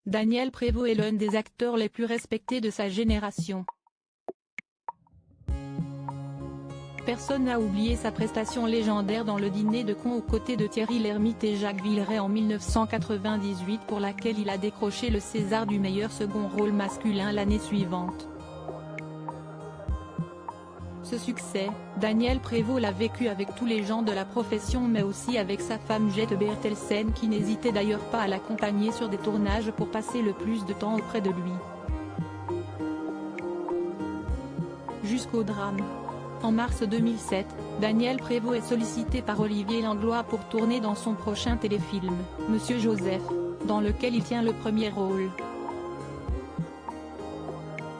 Daniel Prévost est l'un des acteurs les plus respectés de sa génération. Personne n'a oublié sa prestation légendaire dans Le Dîner de cons aux côtés de Thierry Lhermitte et Jacques Villeray en 1998 pour laquelle il a décroché le César du meilleur second rôle masculin l'année suivante. Ce succès, Daniel Prévost l'a vécu avec tous les gens de la profession mais aussi avec sa femme Jette Bertelsen qui n'hésitait d'ailleurs pas à l'accompagner sur des tournages pour passer le plus de temps auprès de lui. Jusqu'au drame. En mars 2007, Daniel Prévost est sollicité par Olivier Langlois pour tourner dans son prochain téléfilm, Monsieur Joseph, dans lequel il tient le premier rôle.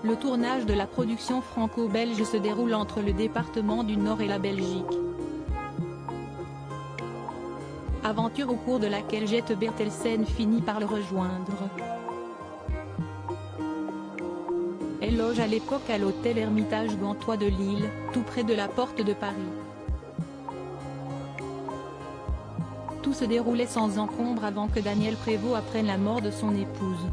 Le tournage de la production franco-belge se déroule entre le département du Nord et la Belgique. Aventure au cours de laquelle Jette Bertelsen finit par le rejoindre. Elle loge à l'époque à l'hôtel Hermitage Gantois de Lille, tout près de la Porte de Paris. Tout se déroulait sans encombre avant que Daniel Prévost apprenne la mort de son épouse.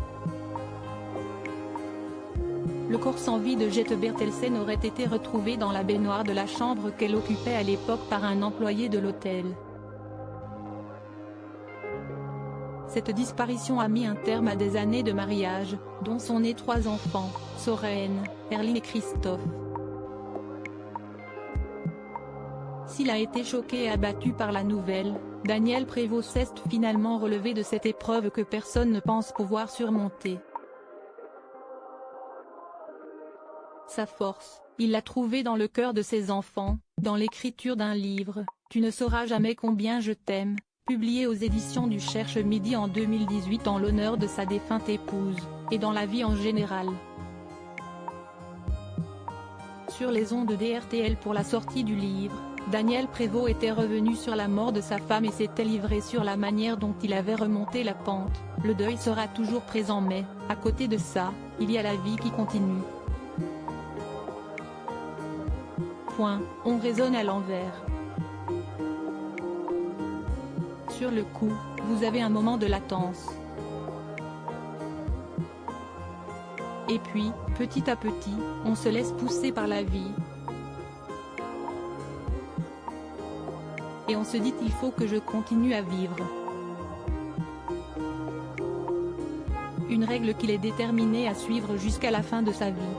Le corps sans vie de Jette Bertelsen aurait été retrouvé dans la baignoire de la chambre qu'elle occupait à l'époque par un employé de l'hôtel. Cette disparition a mis un terme à des années de mariage, dont sont nés 3 enfants, Soren, Erling et Christophe. S'il a été choqué et abattu par la nouvelle, Daniel Prévost s'est finalement relevé de cette épreuve que personne ne pense pouvoir surmonter. Sa force, il l'a trouvée dans le cœur de ses enfants, dans l'écriture d'un livre, Tu ne sauras jamais combien je t'aime, publié aux éditions du Cherche Midi en 2018 en l'honneur de sa défunte épouse, et dans la vie en général. Sur les ondes de RTL pour la sortie du livre, Daniel Prévost était revenu sur la mort de sa femme et s'était livré sur la manière dont il avait remonté la pente. Le deuil sera toujours présent mais, à côté de ça, il y a la vie qui continue. On raisonne à l'envers. Sur le coup, vous avez un moment de latence. Et puis, petit à petit, on se laisse pousser par la vie. Et on se dit il faut que je continue à vivre. Une règle qu'il est déterminé à suivre jusqu'à la fin de sa vie.